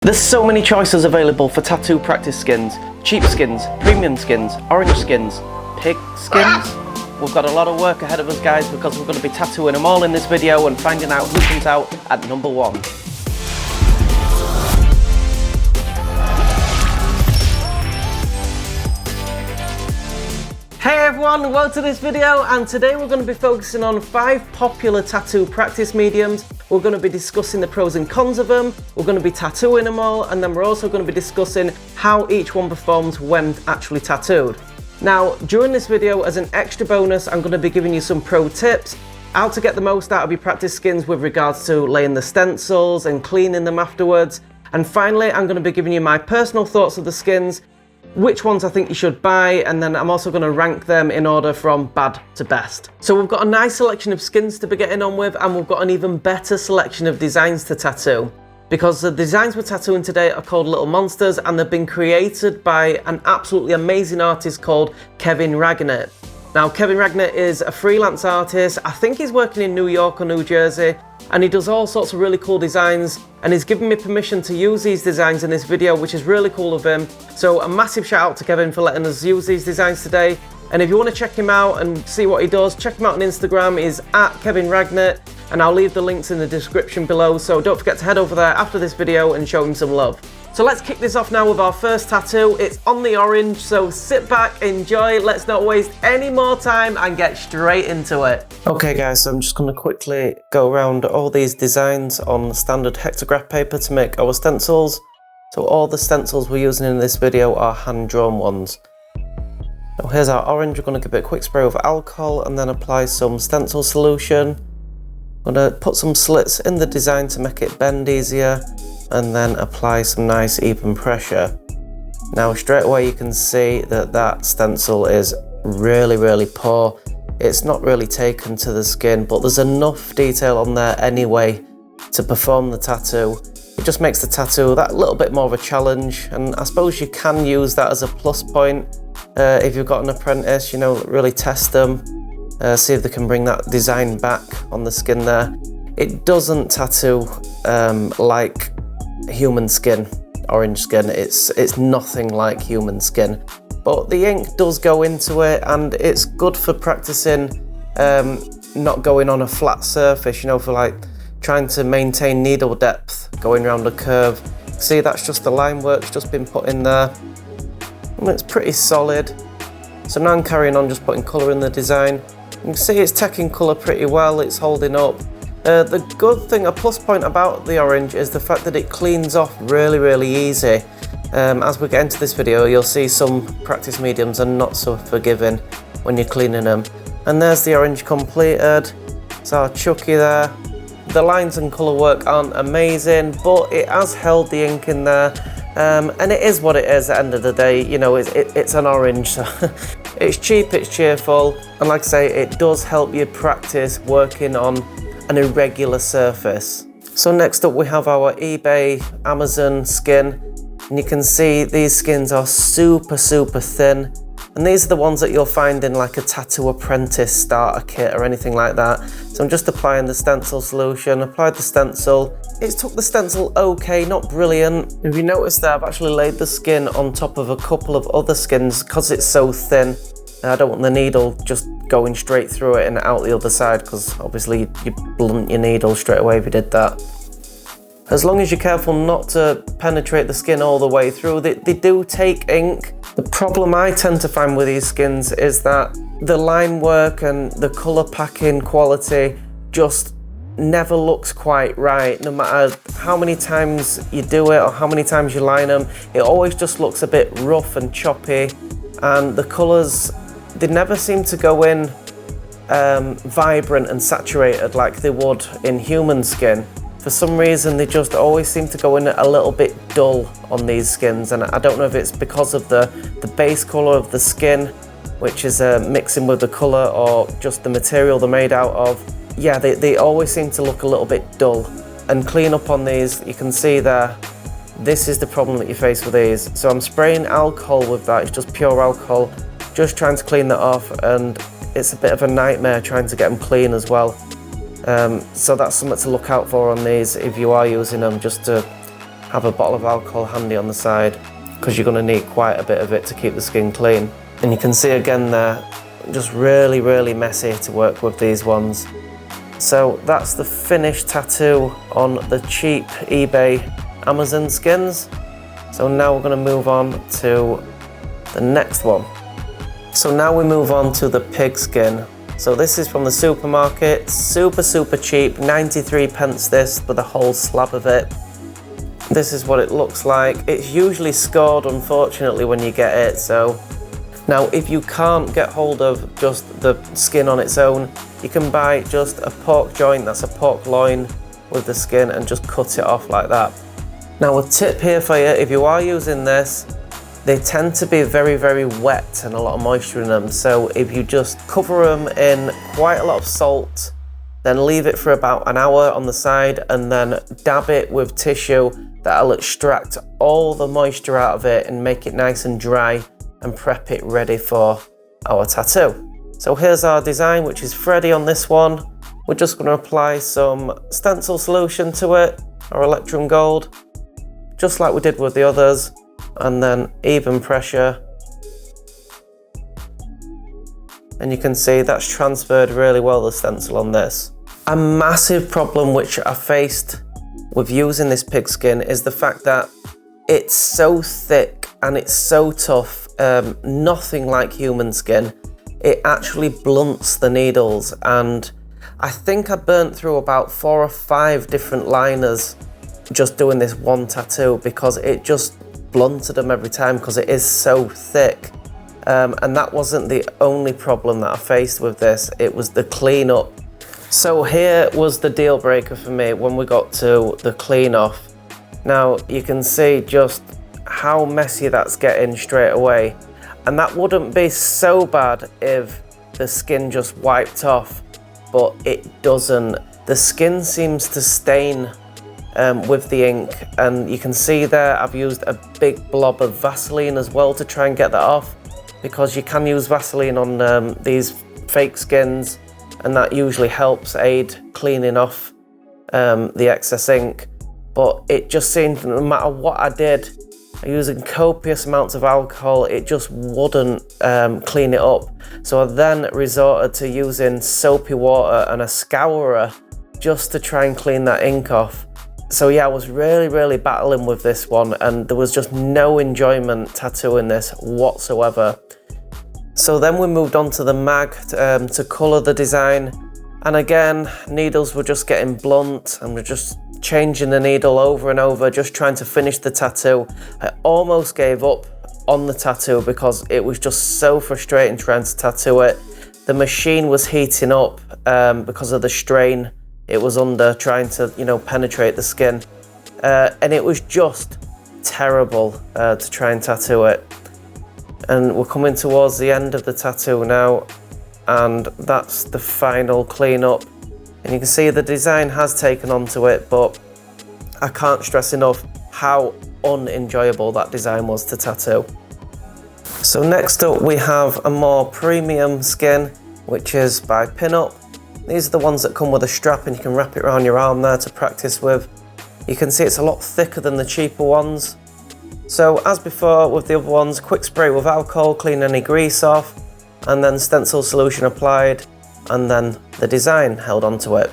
There's so many choices available for tattoo practice skins. Cheap skins, premium skins, orange skins, pig skins. We've got a lot of work ahead of us, guys, because we're going to be tattooing them all in this video and finding out who comes out at number one. Hey everyone, welcome to this video, and today we're going to be focusing on 5 popular tattoo practice mediums. We're going to be discussing the pros and cons of them, we're going to be tattooing them all, and then we're also going to be discussing how each one performs when actually tattooed. Now, during this video, as an extra bonus, I'm going to be giving you some pro tips, how to get the most out of your practice skins with regards to laying the stencils and cleaning them afterwards. And finally, I'm going to be giving you my personal thoughts of the skins, which ones I think you should buy, and then I'm also going to rank them in order from bad to best. So we've got a nice selection of skins to be getting on with, and we've got an even better selection of designs to tattoo. Because the designs we're tattooing today are called Little Monsters, and they've been created by an absolutely amazing artist called Kevin Raganit. Now, Kevin Raganit is a freelance artist. I think he's working in New York or New Jersey, and he does all sorts of really cool designs, and he's given me permission to use these designs in this video, which is really cool of him. So a massive shout out to Kevin for letting us use these designs today. And if you want to check him out and see what he does, check him out on Instagram. He's at Kevin Raganit, and I'll leave the links in the description below. So don't forget to head over there after this video and show him some love. So let's kick this off now with our first tattoo. It's on the orange, so sit back, enjoy, let's not waste any more time and get straight into it. Okay guys, so I'm just going to quickly go around all these designs on standard hectograph paper to make our stencils. So all the stencils we're using in this video are hand-drawn ones. So here's our orange. We're going to give it a quick spray of alcohol and then apply some stencil solution. I'm going to put some slits in the design to make it bend easier, and then apply some nice even pressure. Now straight away you can see that that stencil is really poor. It's not really taken to the skin, but there's enough detail on there anyway to perform the tattoo. It just makes the tattoo that little bit more of a challenge, and I suppose you can use that as a plus point if you've got an apprentice, you know, really test them, see if they can bring that design back on the skin there. It doesn't tattoo like human skin, orange skin. It's nothing like human skin, but the ink does go into it, and it's good for practicing not going on a flat surface, you know, for like trying to maintain needle depth going around a curve. See, that's just the line work's just been put in there, and it's pretty solid. So now I'm carrying on just putting colour in the design. You can see it's taking colour pretty well, it's holding up. The good thing, a plus point about the orange, is the fact that it cleans off really easy. As we get into this video, you'll see some practice mediums are not so forgiving when you're cleaning them. And there's the orange completed. It's our Chucky there. The lines and colour work aren't amazing, but it has held the ink in there. And it is what it is at the end of the day. You know, it's an orange, so it's cheap, it's cheerful, and like I say, it does help you practice working on an irregular surface. So next up we have our eBay, Amazon skin, and you can see these skins are super thin, and these are the ones that you'll find in like a tattoo apprentice starter kit or anything like that. So I'm just applying the stencil solution, applied the stencil. It took the stencil okay, not brilliant. If you notice there, I've actually laid the skin on top of a couple of other skins because it's so thin. I don't want the needle just going straight through it and out the other side, because obviously you blunt your needle straight away if you did that. As long as you're careful not to penetrate the skin all the way through, they do take ink. The problem I tend to find with these skins is that the line work and the colour packing quality just never looks quite right. No matter how many times you do it or how many times you line them, it always just looks a bit rough and choppy, and the colours, they never seem to go in vibrant and saturated like they would in human skin. For some reason, they just always seem to go in a little bit dull on these skins, and I don't know if it's because of the base colour of the skin, which is mixing with the colour, or just the material they're made out of. Yeah, they always seem to look a little bit dull. And clean up on these, you can see there, this is the problem that you face with these. So I'm spraying alcohol with that, it's just pure alcohol, just trying to clean that off, and it's a bit of a nightmare trying to get them clean as well. So that's something to look out for on these if you are using them, just to have a bottle of alcohol handy on the side, because you're going to need quite a bit of it to keep the skin clean. And you can see again there, just really, really messy to work with these ones. So that's the finished tattoo on the cheap eBay Amazon skins. So now we're going to move on to the next one. So now we move on to the Pigskin. So this is from the supermarket, super, super cheap, 93 pence this with a whole slab of it. This is what it looks like. It's usually scored, unfortunately, when you get it. So now if you can't get hold of just the skin on its own, you can buy just a pork joint, that's a pork loin with the skin, and just cut it off like that. Now a tip here for you, if you are using this, they tend to be very, very wet and a lot of moisture in them. So if you just cover them in quite a lot of salt, then leave it for about an hour on the side, and then dab it with tissue that'll extract all the moisture out of it and make it nice and dry, and prep it ready for our tattoo. So here's our design, which is Freddy on this one. We're just going to apply some stencil solution to it, or Electrum Gold, just like we did with the others, and then even pressure. And you can see that's transferred really well, the stencil on this. A massive problem which I faced with using this Pigskin is the fact that it's so thick and it's so tough, nothing like human skin. It actually blunts the needles, and I think I burnt through about 4 or 5 different liners just doing this one tattoo, because it just blunted them every time because it is so thick. And that wasn't the only problem that I faced with this, it was the cleanup. So here was the deal breaker for me when we got to the clean off. Now you can see just how messy that's getting straight away. And that wouldn't be so bad if the skin just wiped off, but it doesn't. The skin seems to stain with the ink, and you can see there I've used a big blob of Vaseline as well to try and get that off, because you can use Vaseline on these fake skins, and that usually helps aid cleaning off the excess ink. But it just seemed, no matter what I did, using copious amounts of alcohol, it just wouldn't clean it up. So I then resorted to using soapy water and a scourer just to try and clean that ink off. So yeah, I was really, really battling with this one, and there was just no enjoyment tattooing this whatsoever. So then we moved on to the mag to colour the design. And again, needles were just getting blunt, and we're just changing the needle over and over, just trying to finish the tattoo. I almost gave up on the tattoo because it was just so frustrating trying to tattoo it. The machine was heating up because of the strain it was under, trying to, you know, penetrate the skin. And it was just terrible to try and tattoo it. And we're coming towards the end of the tattoo now, and that's the final cleanup. And you can see the design has taken onto it, but I can't stress enough how unenjoyable that design was to tattoo. So next up we have a more premium skin, which is by Pinup. These are the ones that come with a strap, and you can wrap it around your arm there to practice with. You can see it's a lot thicker than the cheaper ones. So as before with the other ones, quick spray with alcohol, clean any grease off, and then stencil solution applied, and then the design held onto it.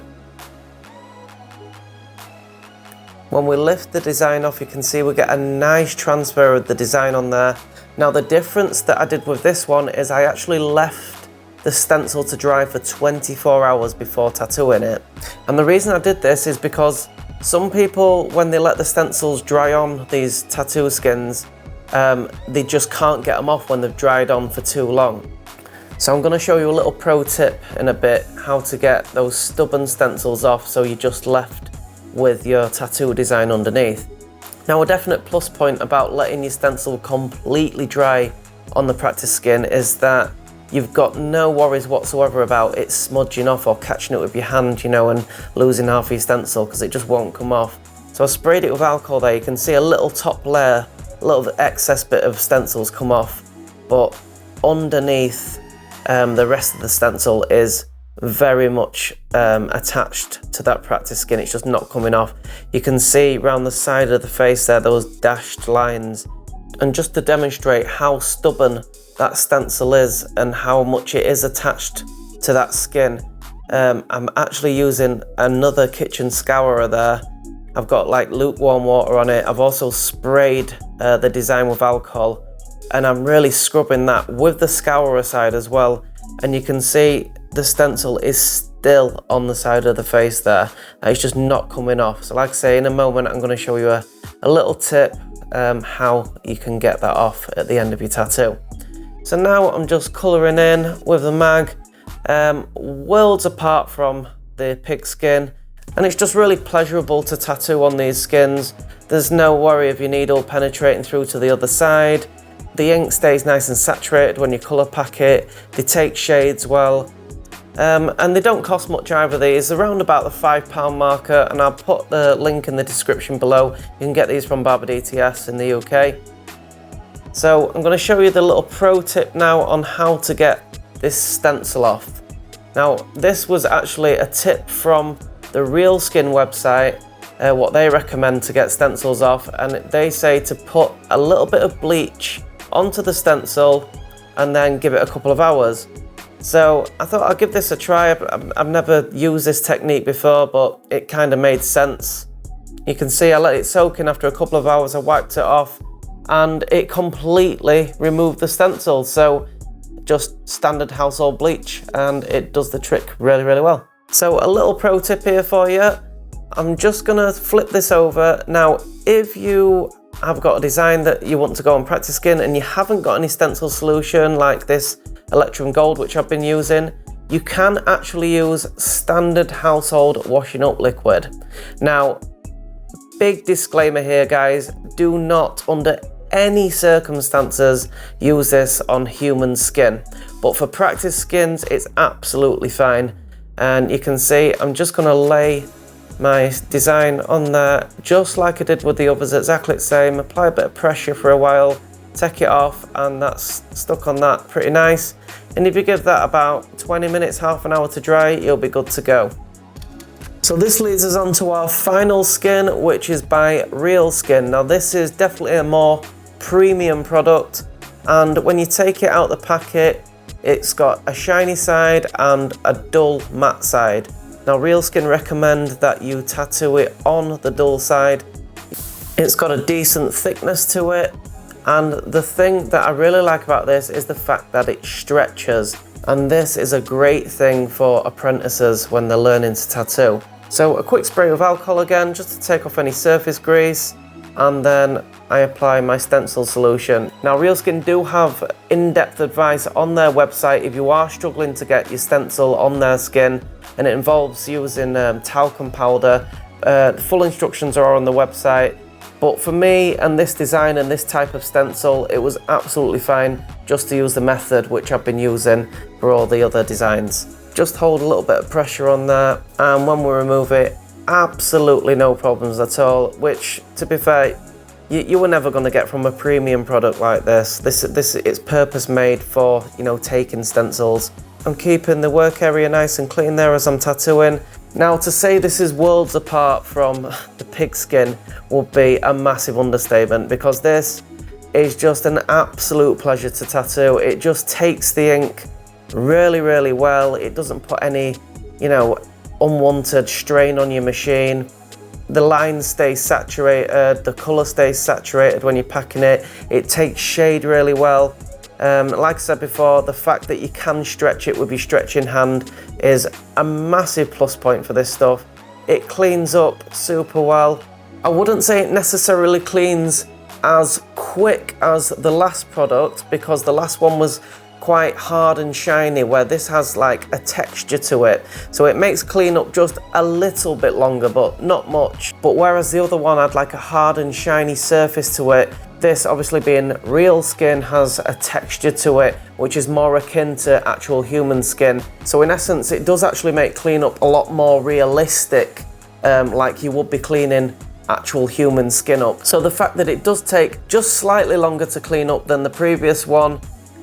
When we lift the design off, you can see we get a nice transfer of the design on there. Now the difference that I did with this one is I actually left the stencil to dry for 24 hours before tattooing it. And the reason I did this is because some people, when they let the stencils dry on these tattoo skins, they just can't get them off when they've dried on for too long. So I'm going to show you a little pro tip in a bit, how to get those stubborn stencils off so you're just left with your tattoo design underneath. Now a definite plus point about letting your stencil completely dry on the practice skin is that you've got no worries whatsoever about it smudging off or catching it with your hand, you know, and losing half your stencil, because it just won't come off. So I sprayed it with alcohol there. You can see a little top layer, a little excess bit of stencils come off, but underneath the rest of the stencil is very much attached to that practice skin. It's just not coming off. You can see around the side of the face there, those dashed lines. And just to demonstrate how stubborn that stencil is and how much it is attached to that skin, I'm actually using another kitchen scourer there. I've got like lukewarm water on it. I've also sprayed the design with alcohol, and I'm really scrubbing that with the scourer side as well. And you can see the stencil is still on the side of the face there. It's just not coming off. So like I say, in a moment, I'm going to show you a little tip how you can get that off at the end of your tattoo. So now I'm just colouring in with the mag, worlds apart from the pigskin. And it's just really pleasurable to tattoo on these skins. There's no worry of your needle penetrating through to the other side. The ink stays nice and saturated when you colour pack it. They take shades well. And they don't cost much either, these. They're around about the £5 marker, and I'll put the link in the description below. You can get these from Barber DTS in the UK. So I'm going to show you the little pro tip now on how to get this stencil off. Now, this was actually a tip from the Reelskin website, what they recommend to get stencils off, and they say to put a little bit of bleach onto the stencil and then give it a couple of hours. So I thought I'd give this a try. I've never used this technique before, but it kind of made sense. You can see I let it soak in. After a couple of hours I wiped it off and it completely removed the stencil. So just standard household bleach, and it does the trick really, really well. So a little pro tip here for you. I'm just gonna flip this over. Now, if you have got a design that you want to go on practice skin and you haven't got any stencil solution like this Electrum Gold, which I've been using, you can actually use standard household washing up liquid. Now, big disclaimer here, guys, do not under any circumstances use this on human skin, but for practice skins it's absolutely fine. And you can see I'm just going to lay my design on there just like I did with the others, exactly the same. Apply a bit of pressure for a while, take it off, and that's stuck on that pretty nice. And if you give that about 20 minutes, half an hour to dry, you'll be good to go. So this leads us on to our final skin, which is by Reelskin. Now this is definitely a more premium product, and when you take it out the packet, it's got a shiny side and a dull matte side. Now Reelskin recommend that you tattoo it on the dull side. It's got a decent thickness to it, and the thing that I really like about this is the fact that it stretches, and this is a great thing for apprentices when they're learning to tattoo. So a quick spray of alcohol again, just to take off any surface grease, and then I apply my stencil solution. Now Reelskin do have in-depth advice on their website if you are struggling to get your stencil on their skin, and it involves using talcum powder. The full instructions are on the website, but for me and this design and this type of stencil, it was absolutely fine just to use the method which I've been using for all the other designs. Just hold a little bit of pressure on there, and when we remove it, absolutely no problems at all, which, to be fair, you were never going to get from a premium product like this. It's purpose made for, you know, taking stencils. I'm keeping the work area nice and clean there as I'm tattooing. Now, to say this is worlds apart from the pigskin would be a massive understatement, because this is just an absolute pleasure to tattoo. It just takes the ink really, really well. It doesn't put any, you know, unwanted strain on your machine. The lines stay saturated, the colour stays saturated when you're packing it. It takes shade really well. Like I said before, the fact that you can stretch it with your stretching hand is a massive plus point for this stuff. It cleans up super well. I wouldn't say it necessarily cleans as quick as the last product, because the last one was quite hard and shiny, where this has like a texture to it, so it makes cleanup just a little bit longer, but not much. But whereas the other one had like a hard and shiny surface to it, this, obviously being Reelskin, has a texture to it which is more akin to actual human skin. So in essence, it does actually make cleanup a lot more realistic, like you would be cleaning actual human skin up. So the fact that it does take just slightly longer to clean up than the previous one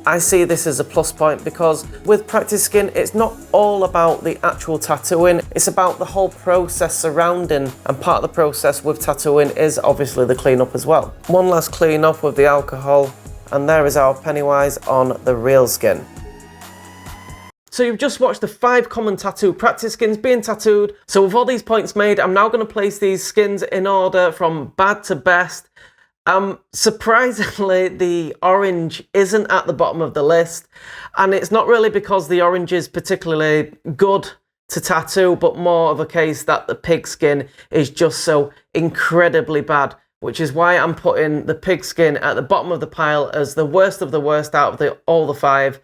I see this as a plus point because with Practice Skin, it's not all about the actual tattooing, it's about the whole process surrounding, and part of the process with tattooing is obviously the cleanup as well. One last clean up with the alcohol, and there is our Pennywise on the Reelskin. So you've just watched the 5 common tattoo practice skins being tattooed. So with all these points made, I'm now going to place these skins in order from bad to best. Surprisingly, the orange isn't at the bottom of the list, and it's not really because the orange is particularly good to tattoo, but more of a case that the pigskin is just so incredibly bad, which is why I'm putting the pigskin at the bottom of the pile as the worst of the worst out of all the 5.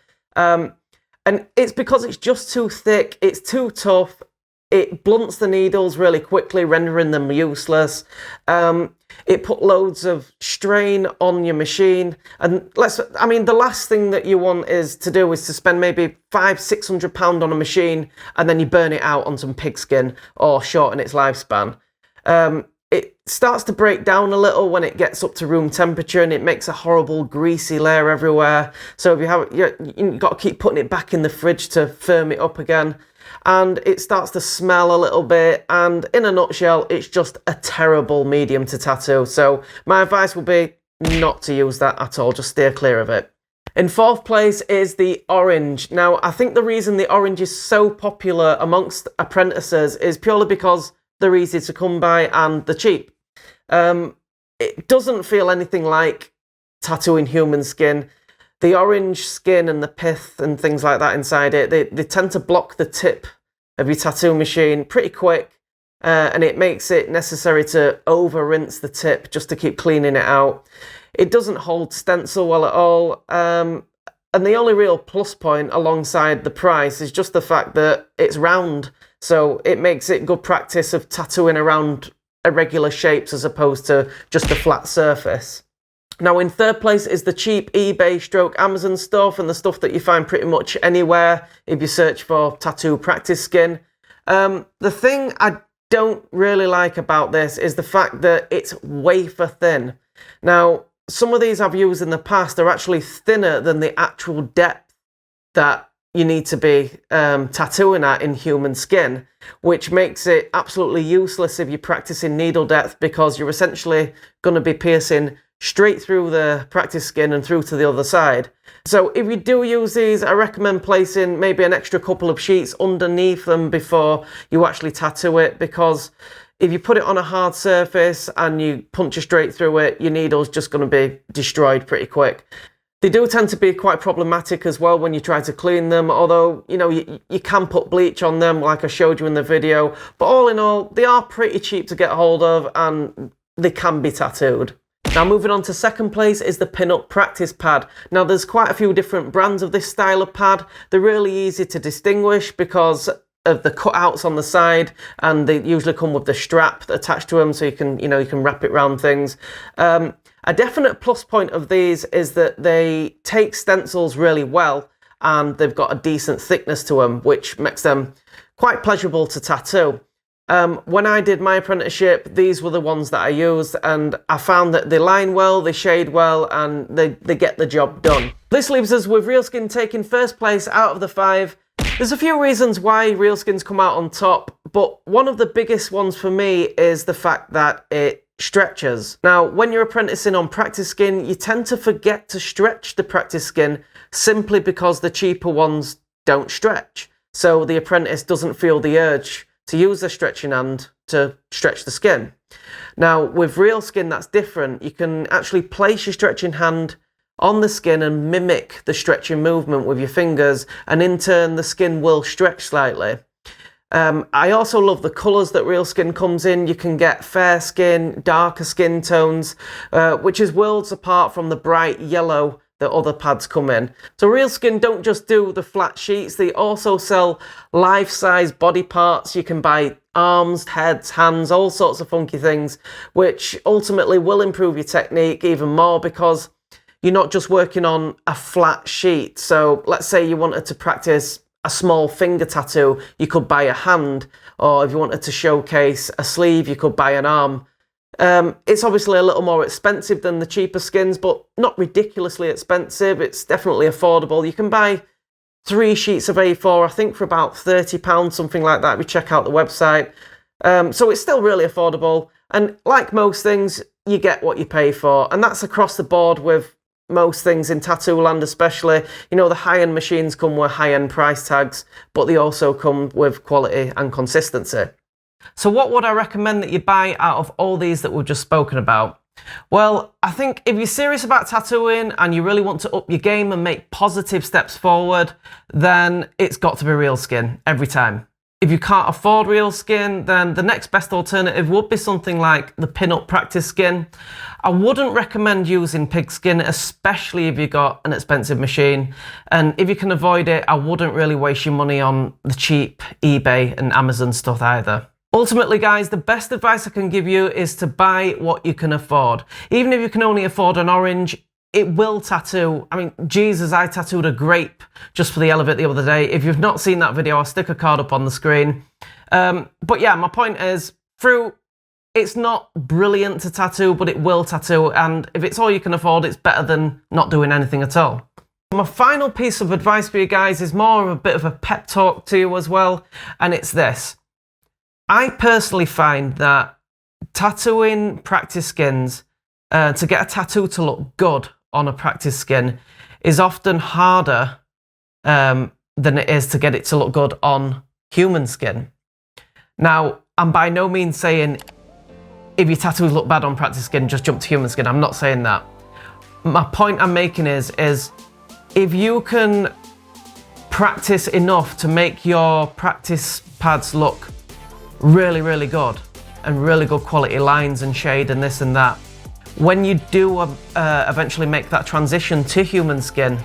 And it's because it's just too thick, it's too tough, it blunts the needles really quickly, rendering them useless. It put loads of strain on your machine. And the last thing that you want is to spend maybe £500–600 on a machine and then you burn it out on some pigskin or shorten its lifespan. It starts to break down a little when it gets up to room temperature, and it makes a horrible greasy layer everywhere. So if you've got to keep putting it back in the fridge to firm it up again. And it starts to smell a little bit, and in a nutshell, it's just a terrible medium to tattoo. So my advice would be not to use that at all, just steer clear of it. In 4th place is the orange. Now, I think the reason the orange is so popular amongst apprentices is purely because they're easy to come by and they're cheap. It doesn't feel anything like tattooing human skin. The orange skin and the pith and things like that inside it, they tend to block the tip of your tattoo machine pretty quick, and it makes it necessary to over-rinse the tip just to keep cleaning it out. It doesn't hold stencil well at all, and the only real plus point alongside the price is just the fact that it's round, so it makes it good practice of tattooing around irregular shapes as opposed to just a flat surface. Now, in 3rd place is the cheap eBay/Amazon stuff, and the stuff that you find pretty much anywhere if you search for tattoo practice skin. The thing I don't really like about this is the fact that it's wafer thin. Now, some of these I've used in the past are actually thinner than the actual depth that you need to be tattooing at in human skin, which makes it absolutely useless if you're practicing needle depth, because you're essentially going to be piercing straight through the practice skin and through to the other side. So if you do use these, I recommend placing maybe an extra couple of sheets underneath them before you actually tattoo it, because if you put it on a hard surface and you punch it straight through it, your needle's just going to be destroyed pretty quick. They do tend to be quite problematic as well when you try to clean them, although, you can put bleach on them like I showed you in the video. But all in all, they are pretty cheap to get hold of and they can be tattooed. Now, moving on to 2nd place is the Pinup Practice Pad. Now, there's quite a few different brands of this style of pad. They're really easy to distinguish because of the cutouts on the side, and they usually come with the strap attached to them, so you can wrap it around things. A definite plus point of these is that they take stencils really well, and they've got a decent thickness to them, which makes them quite pleasurable to tattoo. When I did my apprenticeship, these were the ones that I used, and I found that they line well, they shade well, and they get the job done. This leaves us with Reelskin taking 1st place out of the 5. There's a few reasons why Reelskins come out on top, but one of the biggest ones for me is the fact that it stretches. Now, when you're apprenticing on practice skin, you tend to forget to stretch the practice skin simply because the cheaper ones don't stretch. So the apprentice doesn't feel the urge to use the stretching hand to stretch the skin. Now, with Reelskin, that's different. You can actually place your stretching hand on the skin and mimic the stretching movement with your fingers, and in turn the skin will stretch slightly. I also love the colours that Reelskin comes in. You can get fair skin, darker skin tones, which is worlds apart from the bright yellow that other pads come in. So Reelskin don't just do the flat sheets, they also sell life-size body parts. You can buy arms, heads, hands, all sorts of funky things, which ultimately will improve your technique even more because you're not just working on a flat sheet. So let's say you wanted to practice a small finger tattoo, you could buy a hand, or if you wanted to showcase a sleeve, you could buy an arm. It's obviously a little more expensive than the cheaper skins, but not ridiculously expensive. It's definitely affordable. You can buy 3 sheets of A4, I think, for about £30, something like that, if you check out the website. So it's still really affordable. And like most things, you get what you pay for. And that's across the board with most things in tattoo land, especially. You know, the high-end machines come with high-end price tags, but they also come with quality and consistency. So what would I recommend that you buy out of all these that we've just spoken about? Well, I think if you're serious about tattooing and you really want to up your game and make positive steps forward, then it's got to be Reelskin every time. If you can't afford Reelskin, then the next best alternative would be something like the Pinup Practice Skin. I wouldn't recommend using Pigskin, especially if you've got an expensive machine. And if you can avoid it, I wouldn't really waste your money on the cheap eBay and Amazon stuff either. Ultimately, guys, the best advice I can give you is to buy what you can afford. Even if you can only afford an orange, it will tattoo. I mean, Jesus, I tattooed a grape just for the hell of it the other day. If you've not seen that video, I'll stick a card up on the screen. But yeah, my point is, it's not brilliant to tattoo, but it will tattoo. And if it's all you can afford, it's better than not doing anything at all. My final piece of advice for you guys is more of a bit of a pep talk to you as well. And it's this. I personally find that tattooing practice skins, to get a tattoo to look good on a practice skin, is often harder than it is to get it to look good on human skin. Now, I'm by no means saying if your tattoos look bad on practice skin, just jump to human skin. I'm not saying that. My point I'm making is if you can practice enough to make your practice pads look really, really good and really good quality lines and shade and this and that, when you do eventually make that transition to human skin,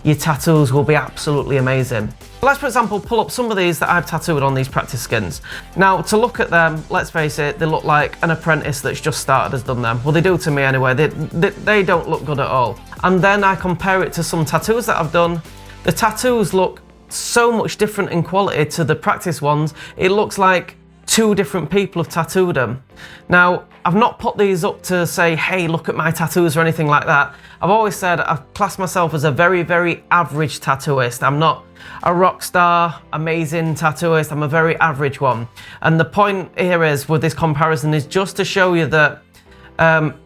your tattoos will be absolutely amazing. Let's, for example, pull up some of these that I've tattooed on these practice skins. Now, to look at them, let's face it, they look like an apprentice that's just started has done them. Well, they do to me anyway. They don't look good at all. And then I compare it to some tattoos that I've done. The tattoos look so much different in quality to the practice ones. It looks like 2 different people have tattooed them. Now, I've not put these up to say, hey, look at my tattoos or anything like that. I've always said I've classed myself as a very, very average tattooist. I'm not a rock star, amazing tattooist. I'm a very average one. And the point here is, with this comparison, is just to show you that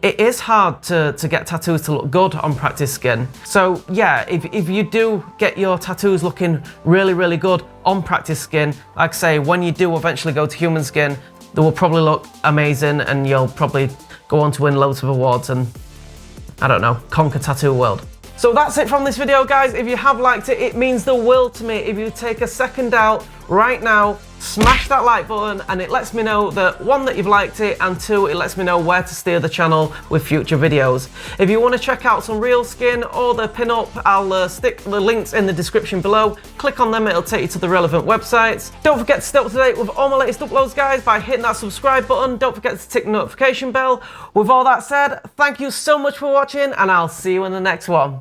it is hard to get tattoos to look good on practice skin. So yeah, if you do get your tattoos looking really, really good on practice skin, like I say, when you do eventually go to human skin, they will probably look amazing and you'll probably go on to win loads of awards and, I don't know, conquer tattoo world. So that's it from this video, guys. If you have liked it, it means the world to me if you take a second out right now, smash that like button, and it lets me know that 1, that you've liked it, and 2, it lets me know where to steer the channel with future videos. If you want to check out some Reelskin or the Pinup, I'll stick the links in the description below. Click on them, it'll take you to the relevant websites. Don't forget to stay up to date with all my latest uploads, guys, by hitting that subscribe button. Don't forget to tick the notification bell. With all that said, thank you so much for watching, and I'll see you in the next one.